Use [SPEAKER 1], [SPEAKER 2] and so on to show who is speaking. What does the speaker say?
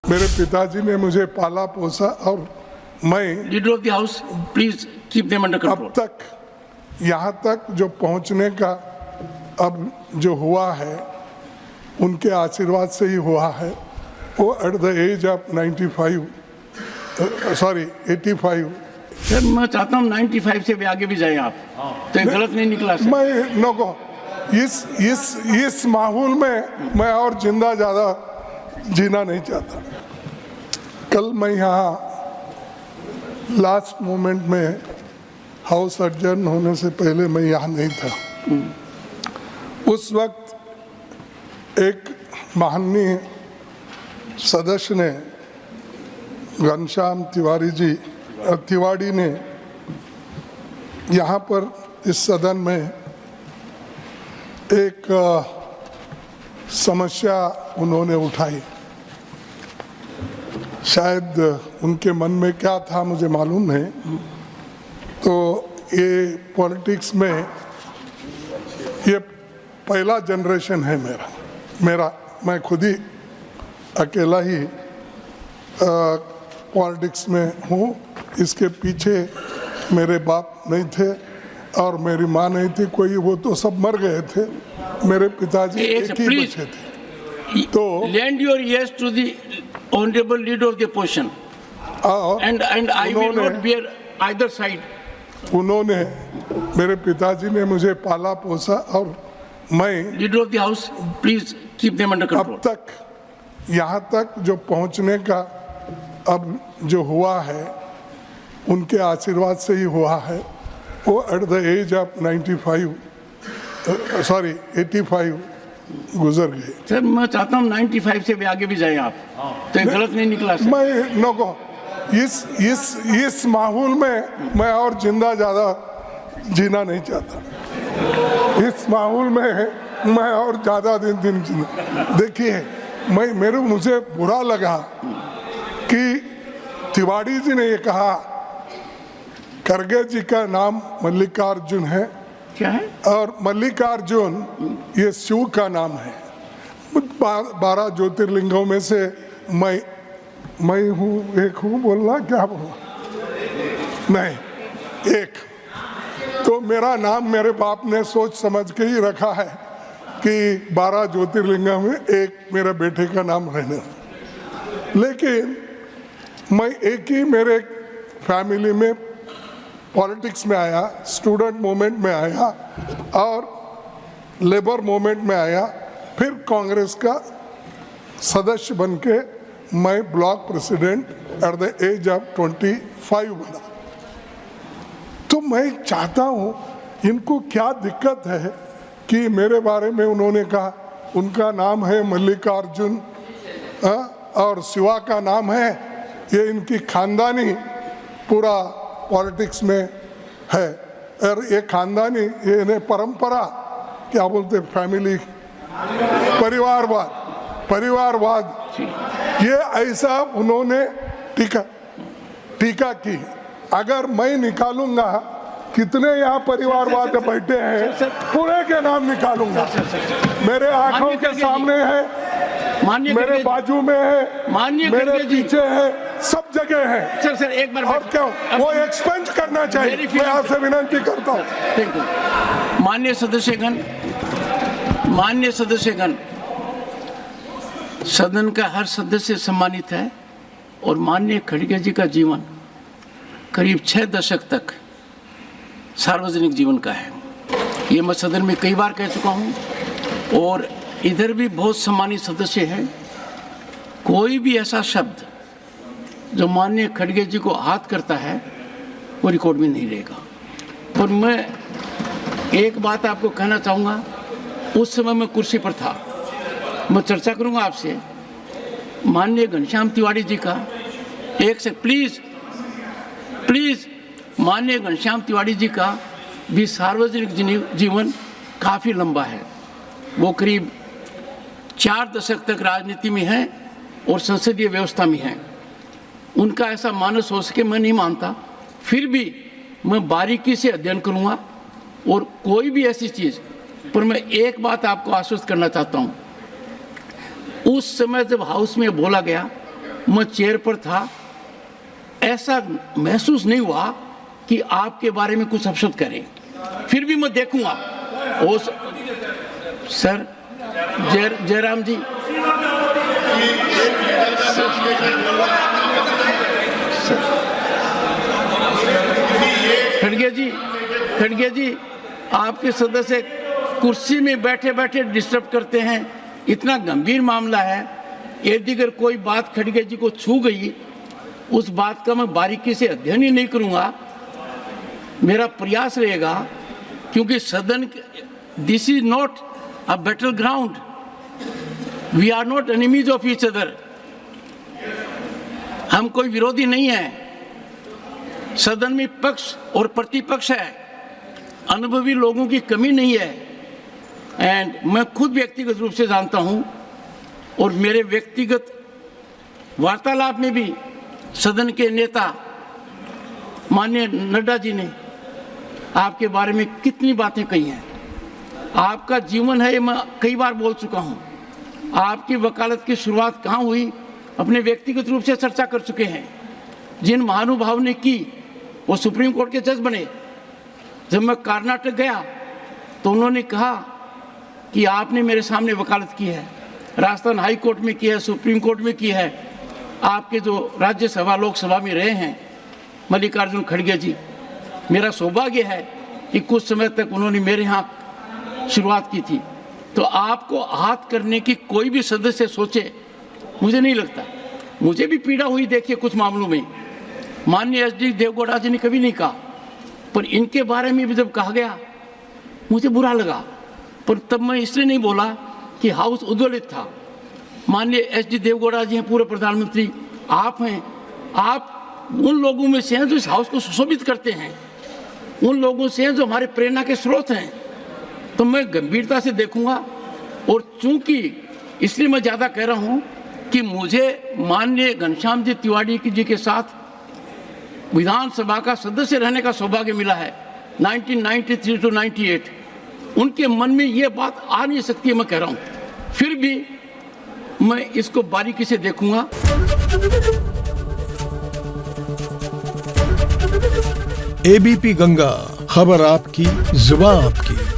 [SPEAKER 1] मेरे पिताजी ने मुझे पाला पोसा और मैं
[SPEAKER 2] leader of the house, please keep them under
[SPEAKER 1] अब
[SPEAKER 2] कंट्रोल।
[SPEAKER 1] तक यहाँ तक जो पहुँचने का अब जो हुआ है उनके आशीर्वाद से ही हुआ है। वो at the age of 85
[SPEAKER 2] sir मैं चाहता हूँ 95 से भी आगे भी जाए आप, तो ये गलत नहीं निकला सर।
[SPEAKER 1] मैं नो इस माहौल में मैं और जिंदा ज़्यादा जीना नहीं चाहता। कल मैं यहाँ लास्ट मोमेंट में हाउस एडजर्न होने से पहले मैं यहाँ नहीं था। उस वक्त एक माननीय सदस्य ने, घनश्याम तिवाड़ी ने यहाँ पर इस सदन में एक समस्या उन्होंने उठाई। शायद उनके मन में क्या था मुझे मालूम नहीं। तो ये पॉलिटिक्स में ये पहला जनरेशन है मेरा मैं खुद ही अकेला ही पॉलिटिक्स में हूँ। इसके पीछे मेरे बाप नहीं थे और मेरी माँ नहीं थी कोई, वो तो सब मर गए थे। मेरे पिताजी एक ही बच्चे थे। तो
[SPEAKER 2] lend your ears to the honorable leader of the opposition and I will not bear either side.
[SPEAKER 1] उन्होंने, मेरे पिताजी ने मुझे पाला पोसा और मैं
[SPEAKER 2] leader of the house, please keep them under control.
[SPEAKER 1] अब तक यहाँ तक जो पहुँचने का अब जो हुआ है उनके आशीर्वाद से ही हुआ है। वो एट द एज ऑफ 85 गुजर गए।
[SPEAKER 2] सर मैं चाहता हूँ 95 से भी आगे भी जाए आप, तो ये गलत नहीं निकला सर।
[SPEAKER 1] मैं नो इस माहौल में मैं और जिंदा ज़्यादा जीना नहीं चाहता। इस माहौल में मैं और ज़्यादा दिन जीना। देखिए मुझे बुरा लगा कि तिवाड़ी जी ने ये कहा खड़गे जी का नाम मल्लिकार्जुन है।
[SPEAKER 2] क्या है? और
[SPEAKER 1] मल्लिकार्जुन ये शिव का नाम है। 12 ज्योतिर्लिंगों में से मैं हूँ, एक हूँ बोलना, क्या बोलना, नहीं एक। तो मेरा नाम मेरे बाप ने सोच समझ के ही रखा है कि 12 ज्योतिर्लिंगों में एक मेरे बेटे का नाम रहना। लेकिन मैं एक ही मेरे फैमिली में पॉलिटिक्स में आया, स्टूडेंट मूवमेंट में आया और लेबर मूवमेंट में आया, फिर कांग्रेस का सदस्य बनके मैं block president at the age of 25 बना। तो मैं चाहता हूँ इनको क्या दिक्कत है कि मेरे बारे में उन्होंने कहा उनका नाम है मल्लिकार्जुन और शिवा का नाम है, ये इनकी खानदानी पूरा पॉलिटिक्स में है। और ये खानदानी ये इन्हें परंपरा क्या बोलते, फैमिली परिवारवाद ये ऐसा उन्होंने टीका की। अगर मैं निकालूंगा कितने यहाँ परिवारवाद बैठे हैं पूरे के नाम निकालूंगा। मेरे आंखों के सामने है, मेरे बाजू में है, मेरे पीछे है, सब जगह है।
[SPEAKER 2] सर एक बार
[SPEAKER 1] और क्यों वो एक्सपेंड करना चाहिए, मैं आपसे विनती करता हूँ। माननीय सदस्यगण, सदन का हर सदस्य सम्मानित है और माननीय खड़गे जी का जीवन करीब 6 दशक तक सार्वजनिक जीवन का है। ये मैं सदन में कई बार कह चुका हूँ और इधर भी बहुत सम्मानित सदस्य हैं। कोई भी ऐसा शब्द जो माननीय खड़गे जी को आहत करता है वो रिकॉर्ड में नहीं रहेगा। और मैं एक बात आपको कहना चाहूँगा, उस समय मैं कुर्सी पर था, मैं चर्चा करूँगा आपसे माननीय घनश्याम तिवाड़ी जी का एक से प्लीज़ माननीय घनश्याम तिवाड़ी जी का भी सार्वजनिक जीवन काफ़ी लंबा है। वो करीब 4 दशक तक राजनीति में हैं और संसदीय व्यवस्था में हैं। उनका ऐसा मानस हो सके मैं नहीं मानता, फिर भी मैं बारीकी से अध्ययन करूँगा और कोई भी ऐसी चीज़ पर मैं एक बात आपको आश्वस्त करना चाहता हूँ। उस समय जब हाउस में बोला गया
[SPEAKER 2] मैं चेयर पर था, ऐसा महसूस नहीं हुआ कि आपके बारे में कुछ अपशब्द करें। फिर भी मैं देखूंगा। ओ सर, जयराम जी, खड़गे जी, आपके सदस्य कुर्सी में बैठे बैठे डिस्टर्ब करते हैं। इतना गंभीर मामला है, यदि अगर कोई बात खड़गे जी को छू गई, उस बात का मैं बारीकी से अध्ययन ही नहीं करूंगा। मेरा प्रयास रहेगा, क्योंकि सदन, this is not a battle ground, we are not enemies of each other. हम कोई विरोधी नहीं है। सदन में पक्ष और प्रतिपक्ष है, अनुभवी लोगों की कमी नहीं है। एंड मैं खुद व्यक्तिगत रूप से जानता हूं, और मेरे व्यक्तिगत वार्तालाप में भी सदन के नेता माननीय नड्डा जी ने आपके बारे में कितनी बातें कही हैं। आपका जीवन है, ये मैं कई बार बोल चुका हूं। आपकी वकालत की शुरुआत कहाँ हुई, अपने व्यक्तिगत रूप से चर्चा कर चुके हैं। जिन महानुभाव ने की, वो सुप्रीम कोर्ट के जज बने। जब मैं कर्नाटक गया तो उन्होंने कहा कि आपने मेरे सामने वकालत की है, राजस्थान हाई कोर्ट में की है, सुप्रीम कोर्ट में की है। आपके जो राज्यसभा लोकसभा में रहे हैं मल्लिकार्जुन खड़गे जी, मेरा सौभाग्य है कि कुछ समय तक उन्होंने मेरे यहाँ शुरुआत की थी। तो आपको आहत करने की कोई भी सदस्य सोचे, मुझे नहीं लगता। मुझे भी पीड़ा हुई देखिए कुछ मामलों में। माननीय एसडी देवगौड़ा जी ने कभी नहीं कहा, पर इनके बारे में भी जब कहा गया मुझे बुरा लगा। पर तब मैं इसलिए नहीं बोला कि हाउस उद्वेलित था। माननीय एसडी देवगौड़ा जी हैं, पूर्व प्रधानमंत्री आप हैं, आप उन लोगों में से हैं जो इस हाउस को सुशोभित करते हैं, उन लोगों से हैं जो हमारे प्रेरणा के स्रोत हैं। तो मैं गंभीरता से देखूंगा। और चूंकि इसलिए मैं ज़्यादा कह रहा हूं कि मुझे माननीय घनश्याम जी तिवारी जी के साथ विधानसभा का सदस्य रहने का सौभाग्य मिला है 1993 to 98। उनके मन में ये बात आ नहीं सकती है, मैं कह रहा हूं। फिर भी मैं इसको बारीकी से देखूंगा।
[SPEAKER 3] एबीपी गंगा, खबर आपकी, जुबान आपकी।